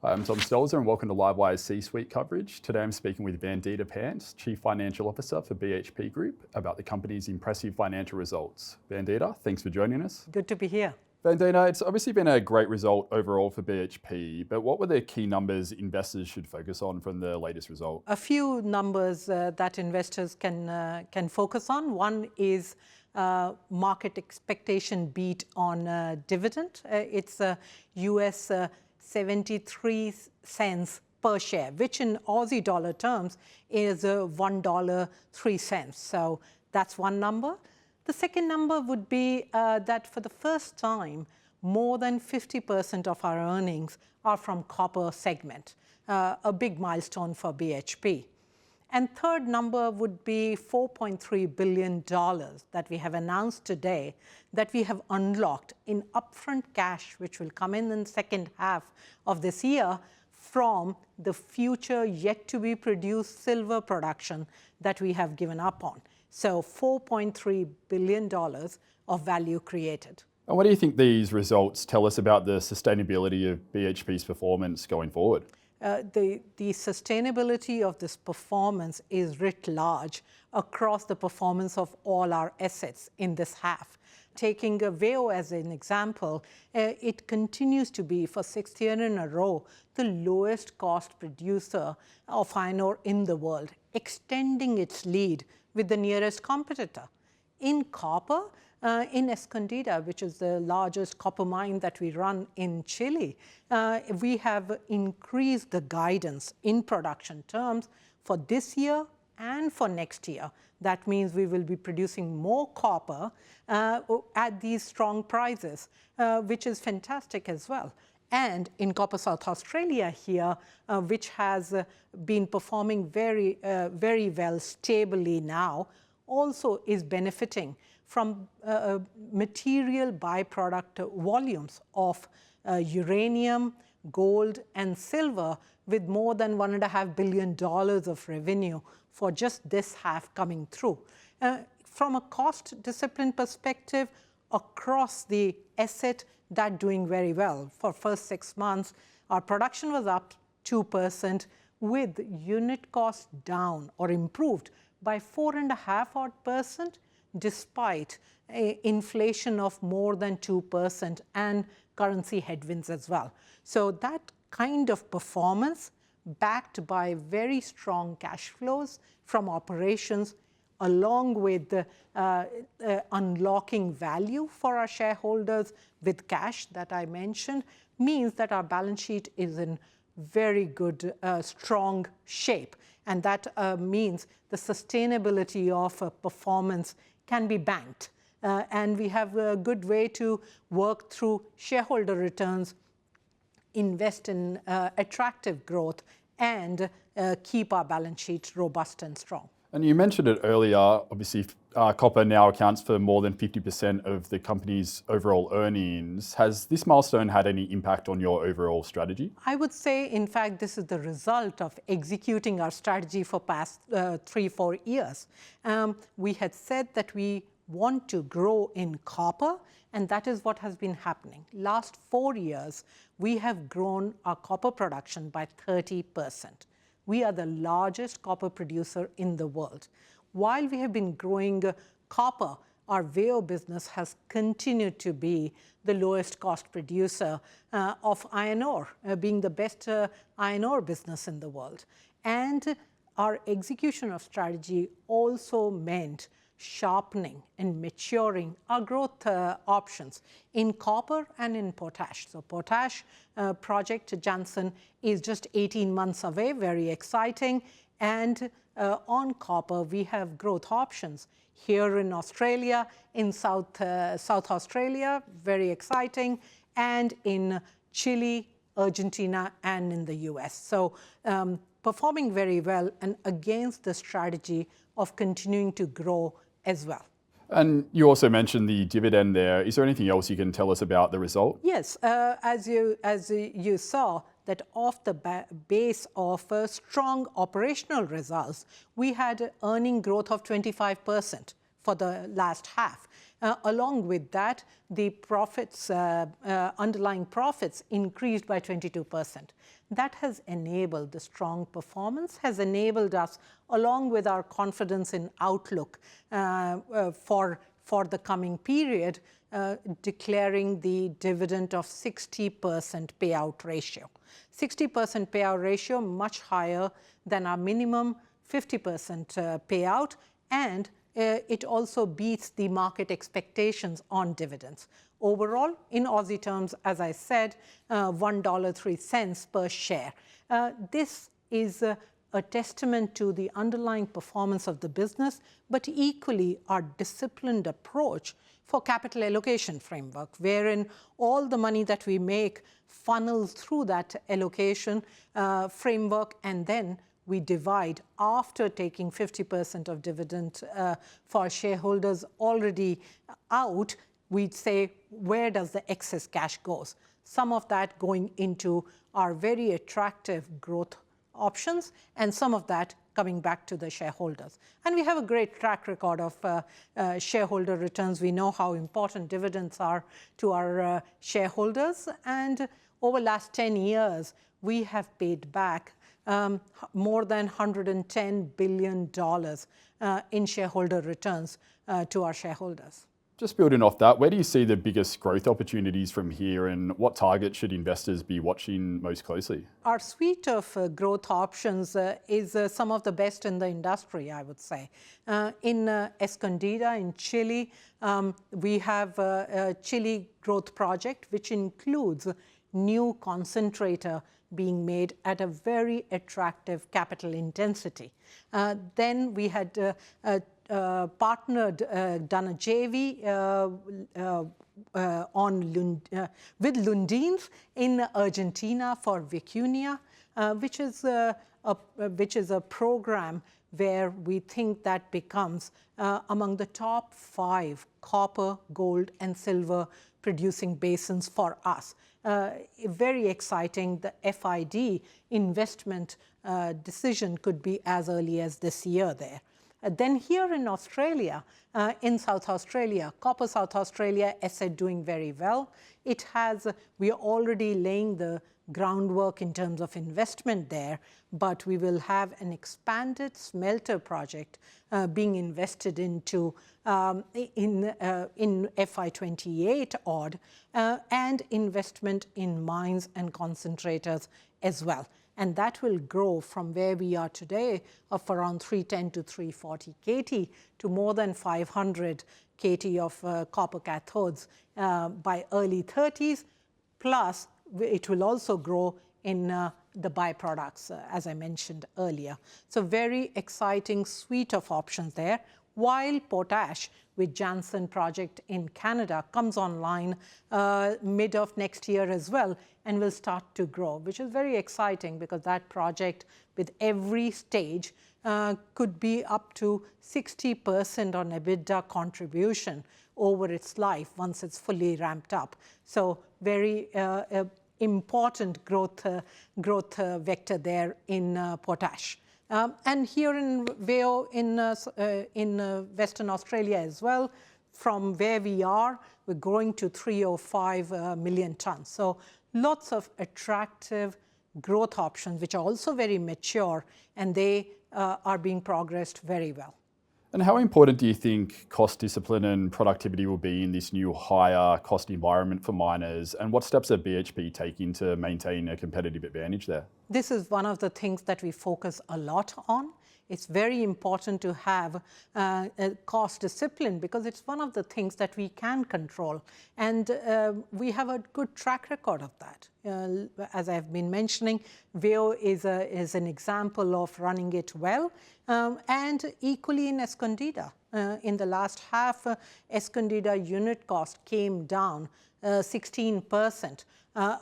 Hi, I'm Tom Stelzer and welcome to Livewire's C-Suite coverage. Today I'm speaking with Vandita Pant, Chief Financial Officer for BHP Group, about the company's impressive financial results. Vandita, thanks for joining us. Good to be here. Vandita, it's obviously been a great result overall for BHP, but what were the key numbers investors should focus on from the latest result? A few numbers that investors can focus on. One is market expectation beat on dividend. It's US 73 cents per share, which in Aussie dollar terms is $1.03. So that's one number. The second number would be that for the first time, more than 50% of our earnings are from copper segment, a big milestone for BHP. And third number would be $4.3 billion that we have announced today that we have unlocked in upfront cash, which will come in the second half of this year from the future yet to be produced silver production that we have given up on. So $4.3 billion of value created. And what do you think these results tell us about the sustainability of BHP's performance going forward? The sustainability of this performance is writ large across the performance of all our assets in this half. Taking WAIO as an example, it continues to be for 6th year in a row the lowest cost producer of iron ore in the world, extending its lead with the nearest competitor. In copper, in Escondida, which is the largest copper mine that we run in Chile, we have increased the guidance in production terms for this year and for next year. That means we will be producing more copper at these strong prices, which is fantastic as well. And in Copper South Australia here, which has been performing very well stably now, also is benefiting from material byproduct volumes of uranium, gold, and silver, with more than $1.5 billion of revenue for just this half coming through. From a cost discipline perspective, across the asset, that doing very well. For first 6 months, our production was up 2%, with unit cost down or improved by 4.5% despite inflation of more than 2% and currency headwinds as well. So that kind of performance, backed by very strong cash flows from operations, along with unlocking value for our shareholders with cash that I mentioned, means that our balance sheet is in very good, strong shape. And that means the sustainability of performance can be banked. And we have a good way to work through shareholder returns, invest in attractive growth, and keep our balance sheet robust and strong. And you mentioned it earlier, obviously copper now accounts for more than 50% of the company's overall earnings. Has this milestone had any impact on your overall strategy? I would say, in fact, this is the result of executing our strategy for past 3-4 years. We had said that we want to grow in copper, and that is what has been happening. Last 4 years, we have grown our copper production by 30%. We are the largest copper producer in the world. While we have been growing copper, our WAIO business has continued to be the lowest cost producer of iron ore, being the best iron ore business in the world. And our execution of strategy also meant sharpening and maturing our growth options in copper and in potash. So potash project Jansen is just 18 months away, very exciting. And on copper, we have growth options here in Australia, in South Australia, very exciting, and in Chile, Argentina, and in the US. So performing very well and against the strategy of continuing to grow as well. And you also mentioned the dividend there. Is there anything else you can tell us about the result? Yes, as you saw, that off the base of strong operational results, we had earning growth of 25% for the last half. Along with that, the profits, underlying profits increased by 22%. That has enabled the strong performance, has enabled us, along with our confidence in outlook for the coming period, declaring the dividend of 60% payout ratio. 60% payout ratio, much higher than our minimum 50% payout, and it also beats the market expectations on dividends. Overall, in Aussie terms, as I said, $1.03 per share. This is a testament to the underlying performance of the business, but equally our disciplined approach for capital allocation framework, wherein all the money that we make funnels through that allocation framework, and then we divide after taking 50% of dividend for shareholders already out. We'd say, where does the excess cash goes? Some of that going into our very attractive growth options, and some of that coming back to the shareholders. And we have a great track record of shareholder returns. We know how important dividends are to our shareholders, and over the last 10 years, we have paid back more than $110 billion in shareholder returns to our shareholders. Just building off that, where do you see the biggest growth opportunities from here, and what targets should investors be watching most closely? Our suite of growth options is some of the best in the industry, I would say. In Escondida, in Chile, we have a Chile growth project, which includes new concentrator being made at a very attractive capital intensity. Then we had partnered, done a JV with Lundins in Argentina for Vicuña, which is a program where we think that becomes among the top 5 copper, gold, and silver producing basins for us. Very exciting. The FID investment decision could be as early as this year there. Then here in Australia, in South Australia, Copper South Australia asset doing very well. We are already laying the groundwork in terms of investment there, but we will have an expanded smelter project being invested into in FY28 odd, and investment in mines and concentrators as well. And that will grow from where we are today of around 310 to 340 KT to more than 500 KT of copper cathodes by early 30s. Plus, it will also grow in the byproducts, as I mentioned earlier. So very exciting suite of options there. While potash with Jansen project in Canada comes online mid of next year as well, and will start to grow, which is very exciting because that project with every stage could be up to 60% on EBITDA contribution over its life once it's fully ramped up. So very important growth vector there in potash. And here in WAIO in Western Australia as well, from where we are, we're growing to 305 million tons. So lots of attractive growth options, which are also very mature, and they are being progressed very well. And how important do you think cost discipline and productivity will be in this new higher cost environment for miners? And what steps are BHP taking to maintain a competitive advantage there? This is one of the things that we focus a lot on. It's very important to have cost discipline because it's one of the things that we can control. And we have a good track record of that. As I've been mentioning, WAIO is an example of running it well. And equally in Escondida. In the last half, Escondida unit cost came down 16%,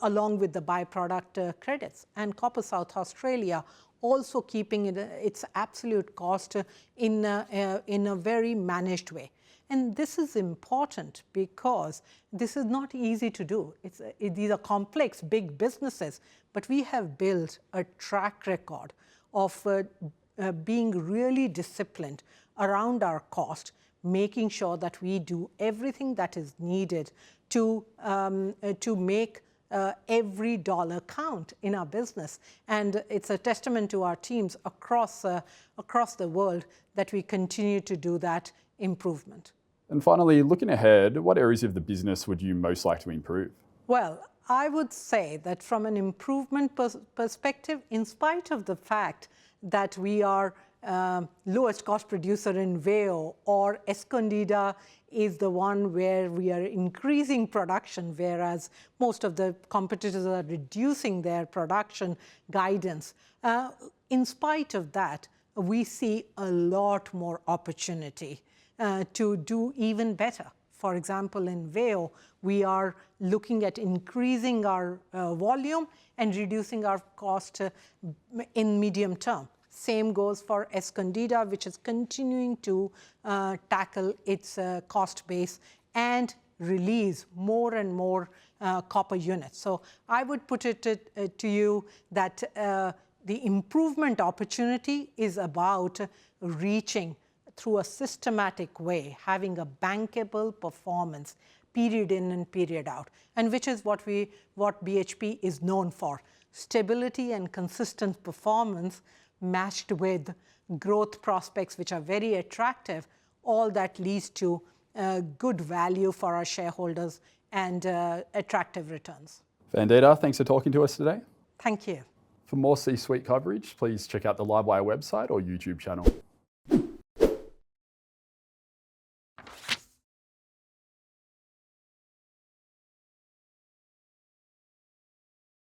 along with the byproduct credits. And Copper South Australia also keeping its absolute cost in a very managed way. And this is important because this is not easy to do. These are complex, big businesses, but we have built a track record of being really disciplined around our cost, making sure that we do everything that is needed to make every dollar count in our business. And it's a testament to our teams across the world that we continue to do that improvement. And finally, looking ahead, what areas of the business would you most like to improve? Well, I would say that from an improvement perspective, in spite of the fact that we are lowest cost producer in Veo, or Escondida is the one where we are increasing production, whereas most of the competitors are reducing their production guidance. In spite of that, we see a lot more opportunity to do even better. For example, in Veo, we are looking at increasing our volume and reducing our cost in medium term. Same goes for Escondida, which is continuing to tackle its cost base and release more and more copper units. So I would put it to you that the improvement opportunity is about reaching through a systematic way, having a bankable performance period in and period out, and which is what BHP is known for. Stability and consistent performance matched with growth prospects which are very attractive, all that leads to good value for our shareholders and attractive returns. Vandita, thanks for talking to us today. Thank you. For more C-suite coverage, please check out the Livewire website or YouTube channel.